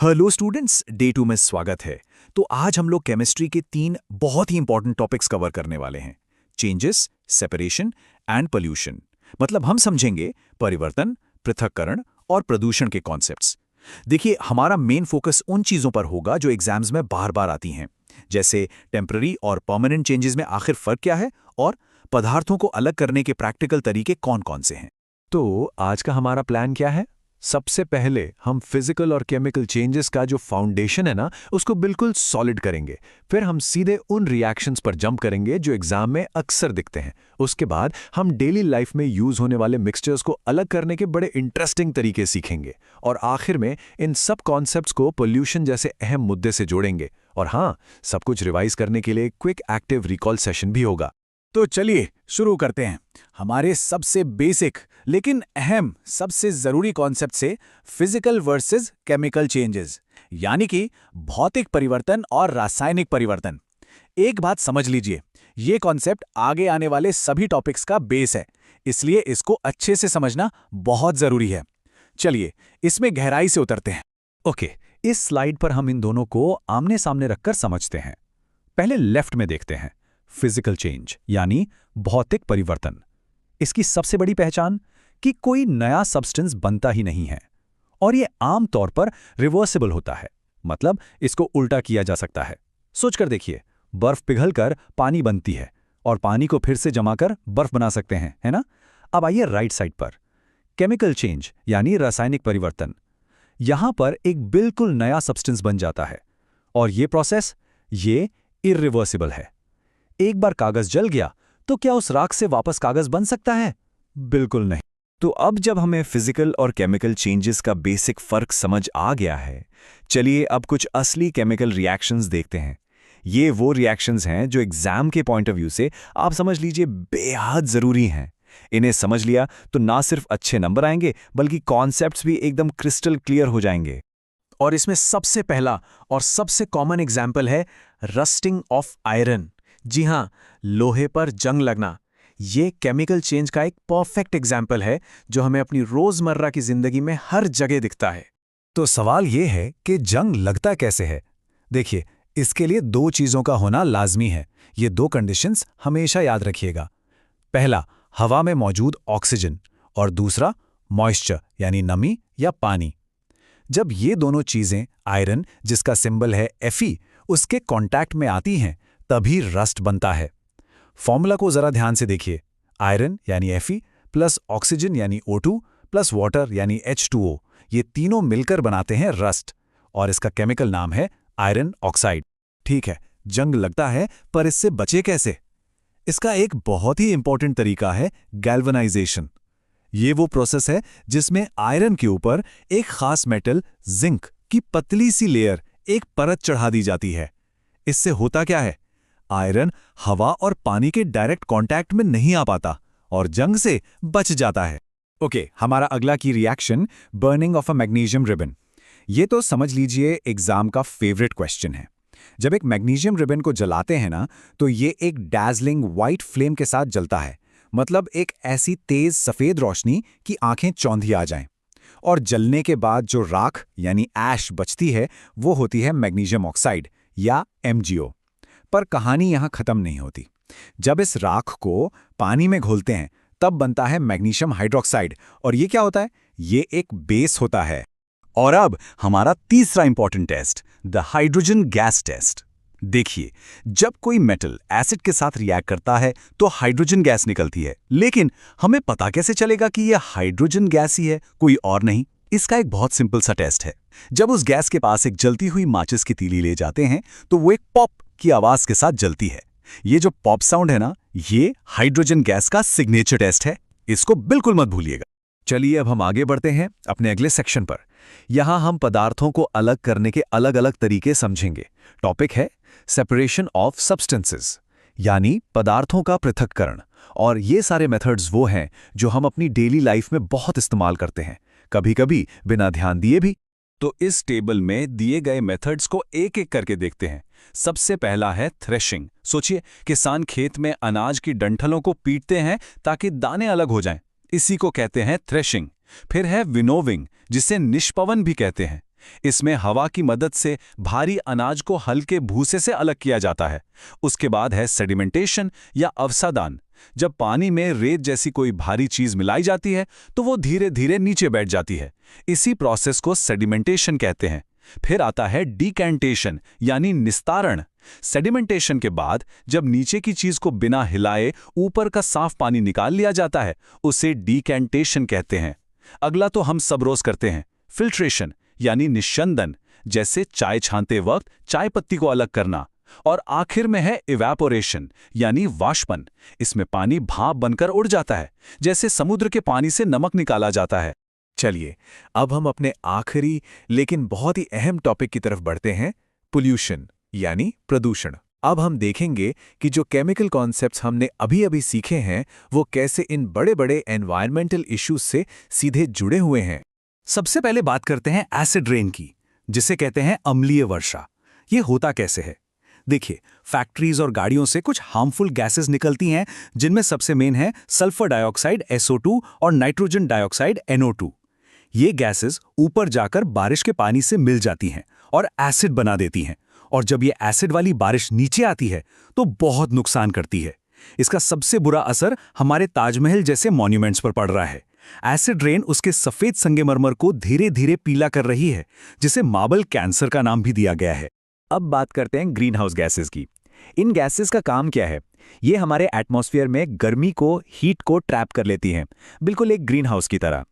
Hello students, day 2 में स्वागत है। तो आज हम लोग केमिस्ट्री के 3 बहुत ही इंपॉर्टेंट टॉपिक्स कवर करने वाले हैं। Changes, separation and pollution. मतलब हम समझेंगे परिवर्तन, पृथक्करण और प्रदूषण के कॉन्सेप्ट्स। देखिए, हमारा मेन फोकस उन चीज़ों पर होगा जो एग्जाम्स में बार बार आती हैं, जैसे टेम्पररी और परमानेंट चेंजेस में आखिर फर्क क्या है और पदार्थों को अलग करने के प्रैक्टिकल तरीके कौन कौन से हैं। तो आज का हमारा प्लान क्या है? सबसे पहले हम फिजिकल और केमिकल चेंजेस का जो फाउंडेशन है ना, उसको बिल्कुल सॉलिड करेंगे। फिर हम सीधे उन रिएक्शंस पर जंप करेंगे जो एग्जाम में अक्सर दिखते हैं। उसके बाद हम डेली लाइफ में यूज होने वाले मिक्सचर्स को अलग करने के बड़े इंटरेस्टिंग तरीके सीखेंगे। और आखिर में इन सब कॉन्सेप्ट्स को पोल्यूशन जैसे अहम मुद्दे से जोड़ेंगे। और हाँ, सब कुछ रिवाइज करने के लिए क्विक एक्टिव रिकॉल सेशन भी होगा। तो चलिए शुरू करते हैं हमारे सबसे बेसिक लेकिन अहम, सबसे जरूरी कॉन्सेप्ट से, फिजिकल वर्सेस केमिकल चेंजेस, यानी कि भौतिक परिवर्तन और रासायनिक परिवर्तन। एक बात समझ लीजिए, ये कॉन्सेप्ट आगे आने वाले सभी टॉपिक्स का बेस है, इसलिए इसको अच्छे से समझना बहुत जरूरी है। चलिए इसमें गहराई से उतरते हैं। ओके, इस स्लाइड पर हम इन दोनों को आमने सामने रखकर समझते हैं। पहले लेफ्ट में देखते हैं फिजिकल चेंज यानी भौतिक परिवर्तन। इसकी सबसे बड़ी पहचान कि कोई नया सब्सटेंस बनता ही नहीं है और ये आम तौर पर रिवर्सिबल होता है। मतलब इसको उल्टा किया जा सकता है। सोचकर देखिए, बर्फ पिघलकर पानी बनती है और पानी को फिर से जमाकर बर्फ बना सकते हैं, है ना? अब आइए राइट साइड पर, केमिकल चेंज यानी रासायनिक परिवर्तन। यहां पर एक बिल्कुल नया सब्सटेंस बन जाता है और ये प्रोसेस इरिवर्सिबल है। एक बार कागज जल गया तो क्या उस राख से वापस कागज बन सकता है? बिल्कुल नहीं। तो अब जब हमें फिजिकल और केमिकल चेंजेस का बेसिक फर्क समझ आ गया है, चलिए अब कुछ असली केमिकल रिएक्शंस देखते हैं। ये वो रिएक्शंस हैं जो एग्जाम के पॉइंट ऑफ व्यू से आप समझ लीजिए बेहद जरूरी हैं। इन्हें समझ लिया तो ना सिर्फ अच्छे नंबर आएंगे बल्कि कॉन्सेप्ट्स भी एकदम क्रिस्टल क्लियर हो जाएंगे। और इसमें सबसे पहला और सबसे कॉमन एग्जाम्पल है रस्टिंग ऑफ आयरन। जी हां, लोहे पर जंग लगना। ये केमिकल चेंज का एक परफेक्ट एग्जाम्पल है जो हमें अपनी रोजमर्रा की जिंदगी में हर जगह दिखता है। तो सवाल ये है कि जंग लगता कैसे है? देखिए, इसके लिए 2 चीज़ों का होना लाजमी है। ये 2 कंडीशंस हमेशा याद रखिएगा। पहला, हवा में मौजूद ऑक्सीजन, और दूसरा मॉइस्चर यानी नमी या पानी। जब ये दोनों चीज़ें आयरन, जिसका सिंबल है Fe, उसके कांटेक्ट में आती हैं, तभी रस्ट बनता है। फॉर्मूला को जरा ध्यान से देखिए। आयरन यानी Fe प्लस ऑक्सीजन यानी O2 प्लस वाटर यानी H2O, ये तीनों मिलकर बनाते हैं रस्ट, और इसका केमिकल नाम है आयरन ऑक्साइड। ठीक है, जंग लगता है, पर इससे बचे कैसे? इसका एक बहुत ही इंपॉर्टेंट तरीका है गैल्वेनाइजेशन। ये वो प्रोसेस है जिसमें आयरन के ऊपर एक खास मेटल जिंक की पतली सी लेयर, एक परत चढ़ा दी जाती है। इससे होता क्या है? आयरन हवा और पानी के डायरेक्ट कांटेक्ट में नहीं आ पाता और जंग से बच जाता है। ओके, हमारा अगला की reaction, burning of a magnesium ribbon. ये तो समझ लीजिए एग्जाम का फेवरेट क्वेश्चन है। जब एक मैग्नीशियम रिबन को जलाते हैं ना, तो ये एक डैज़लिंग व्हाइट फ्लेम के साथ जलता है। मतलब एक ऐसी तेज सफेद रोशनी कि आंखें चौंधी आ जाएं। और जलने के बाद जो राख यानी ऐश बचती है, वो होती है मैग्नीशियम ऑक्साइड या MgO। पर कहानी यहां खत्म नहीं होती। जब इस राख को पानी में घोलते हैं, तब बनता है मैग्नीशियम हाइड्रोक्साइड। और ये क्या होता है? ये एक बेस होता है। और अब हमारा तीसरा important test, the hydrogen gas test. देखिए, जब कोई मेटल एसिड के साथ रिएक्ट करता है तो हाइड्रोजन गैस निकलती है, लेकिन हमें पता कैसे चलेगा कि यह हाइड्रोजन गैस ही है, कोई और नहीं? इसका एक बहुत सिंपल सा टेस्ट है। जब उस गैस के पास एक जलती हुई माचिस की तीली ले जाते हैं, तो वो एक पॉप की आवाज के साथ जलती है। ये जो पॉप साउंड है ना, ये हाइड्रोजन गैस का सिग्नेचर टेस्ट है। इसको बिल्कुल मत भूलिएगा। चलिए अब हम आगे बढ़ते हैं अपने अगले सेक्शन पर। यहां हम पदार्थों को अलग करने के अलग अलग तरीके समझेंगे। टॉपिक है सेपरेशन ऑफ सब्सटेंसेस, यानी पदार्थों का पृथक्करण। और ये सारे मेथड्स वो हैं जो हम अपनी डेली लाइफ में बहुत इस्तेमाल करते हैं, कभी-कभी बिना ध्यान दिए भी। तो इस टेबल में दिए गए मेथड्स को एक एक करके देखते हैं। सबसे पहला है थ्रेशिंग। सोचिए, किसान खेत में अनाज की डंठलों को पीटते हैं ताकि दाने अलग हो जाएं। इसी को कहते हैं थ्रेशिंग। फिर है विनोविंग, जिसे निष्पवन भी कहते हैं। इसमें हवा की मदद से भारी अनाज को हल्के भूसे से अलग किया जाता है। उसके बाद है सेडिमेंटेशन या अवसादान। जब पानी में रेत जैसी कोई भारी चीज मिलाई जाती है तो वो धीरे धीरे नीचे बैठ जाती है। इसी प्रोसेस को सेडिमेंटेशन कहते हैं। फिर आता है डिकैंटेशन यानी निस्तारण। सेडिमेंटेशन के बाद जब नीचे की चीज को बिना हिलाए ऊपर का साफ पानी निकाल लिया जाता है, उसे डिकैंटेशन कहते हैं। अगला तो हम सब रोज करते हैं, फिल्ट्रेशन यानी निस्यंदन, जैसे चाय छानते वक्त चाय पत्ती को अलग करना। और आखिर में है इवैपोरेशन यानी वाष्पन। इसमें पानी भाप बनकर उड़ जाता है, जैसे समुद्र के पानी से नमक निकाला जाता है। चलिए, अब हम अपने आखिरी लेकिन बहुत ही अहम टॉपिक की तरफ बढ़ते हैं, पोल्यूशन यानी प्रदूषण। अब हम देखेंगे कि जो केमिकल कॉन्सेप्ट्स हमने अभी सीखे हैं वो कैसे इन बड़े-बड़े एनवायरमेंटल इश्यूज से सीधे जुड़े हुए हैं। सबसे पहले बात करते हैं एसिड रेन की, जिसे कहते हैं अम्लीय वर्षा। ये होता कैसे है? देखिए, फैक्ट्रीज और गाड़ियों से कुछ हार्मफुल गैसेस निकलती हैं, जिनमें सबसे मेन है सल्फर डाइऑक्साइड SO2 और नाइट्रोजन डाइऑक्साइड NO2। ये गैसेस ऊपर जाकर बारिश के पानी से मिल जाती हैं और एसिड बना देती हैं। और जब ये एसिड वाली बारिश नीचे आती है तो बहुत नुकसान करती है। इसका सबसे बुरा असर हमारे ताजमहल जैसे मॉन्यूमेंट्स पर पड़ रहा है। एसिड रेन उसके सफेद संगमरमर को धीरे धीरे पीला कर रही है, जिसे मार्बल कैंसर का नाम भी दिया गया है। अब बात करते हैं ग्रीन हाउस गैसेस की। इन गैसेस का काम क्या है? ये हमारे एटमॉस्फेयर में गर्मी को, हीट को ट्रैप कर लेती हैं, बिल्कुल एक ग्रीन हाउस की तरह।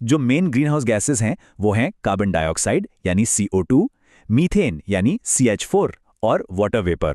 जो मेन ग्रीन हाउस गैसेस हैं वो हैं कार्बन डाइऑक्साइड यानी CO2, मीथेन यानी CH4 और वाटर वेपर।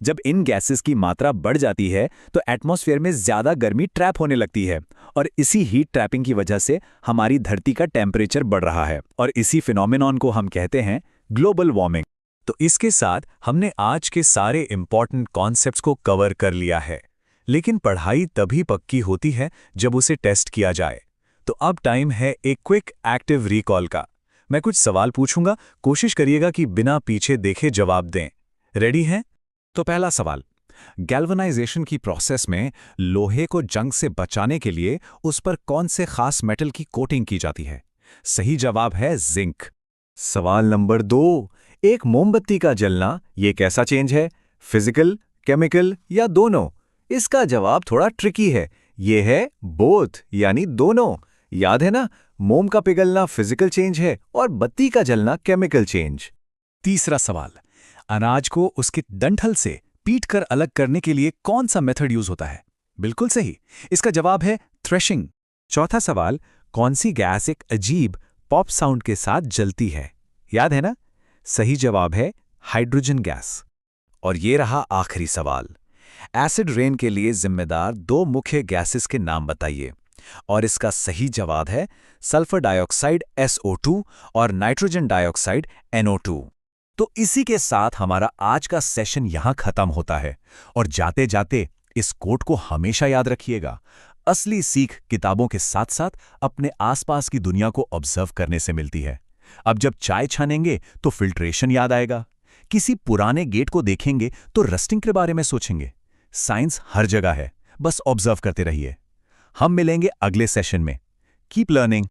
जब इन गैसेस की मात्रा बढ़ जाती है तो एटमॉस्फेयर में ज्यादा गर्मी ट्रैप होने लगती है और इसी हीट ट्रैपिंग की वजह से हमारी धरती का टेम्परेचर बढ़ रहा है और इसी फिनोमेनॉन को हम कहते हैं ग्लोबल वार्मिंग। तो इसके साथ हमने आज के सारे इंपॉर्टेंट कॉन्सेप्ट्स को कवर कर लिया है, लेकिन पढ़ाई तभी पक्की होती है जब उसे टेस्ट किया जाए। तो अब टाइम है एक क्विक एक्टिव रिकॉल का। मैं कुछ सवाल पूछूंगा, कोशिश करिएगा कि बिना पीछे देखे जवाब दें। रेडी हैं? तो पहला सवाल, गैल्वनाइजेशन की प्रोसेस में लोहे को जंग से बचाने के लिए उस पर कौन से खास मेटल की कोटिंग की जाती है? सही जवाब है जिंक। सवाल नंबर 2, एक मोमबत्ती का जलना ये कैसा चेंज है? फिजिकल, केमिकल या दोनों? इसका जवाब थोड़ा ट्रिकी है। ये है बोथ यानी दोनों। याद है ना, मोम का पिघलना फिजिकल चेंज है और बत्ती का जलना केमिकल चेंज। तीसरा सवाल, अनाज को उसके डंठल से पीटकर अलग करने के लिए कौन सा मेथड यूज होता है? बिल्कुल सही, इसका जवाब है थ्रेशिंग। चौथा सवाल, कौन सी गैस एक अजीब पॉप साउंड के साथ जलती है? याद है ना? सही जवाब है हाइड्रोजन गैस। और ये रहा आखिरी सवाल, एसिड रेन के लिए जिम्मेदार 2 मुख्य गैसेस के नाम बताइए। और इसका सही जवाब है सल्फर डाइऑक्साइड SO2 और नाइट्रोजन डाइऑक्साइड NO2। तो इसी के साथ हमारा आज का सेशन यहां खत्म होता है। और जाते जाते इस कोट को हमेशा याद रखिएगा, असली सीख किताबों के साथ साथ अपने आसपास की दुनिया को ऑब्जर्व करने से मिलती है। अब जब चाय छानेंगे तो फिल्ट्रेशन याद आएगा, किसी पुराने गेट को देखेंगे तो रस्टिंग के बारे में सोचेंगे। साइंस हर जगह है, बस ऑब्जर्व करते रहिए। हम मिलेंगे अगले सेशन में। Keep learning.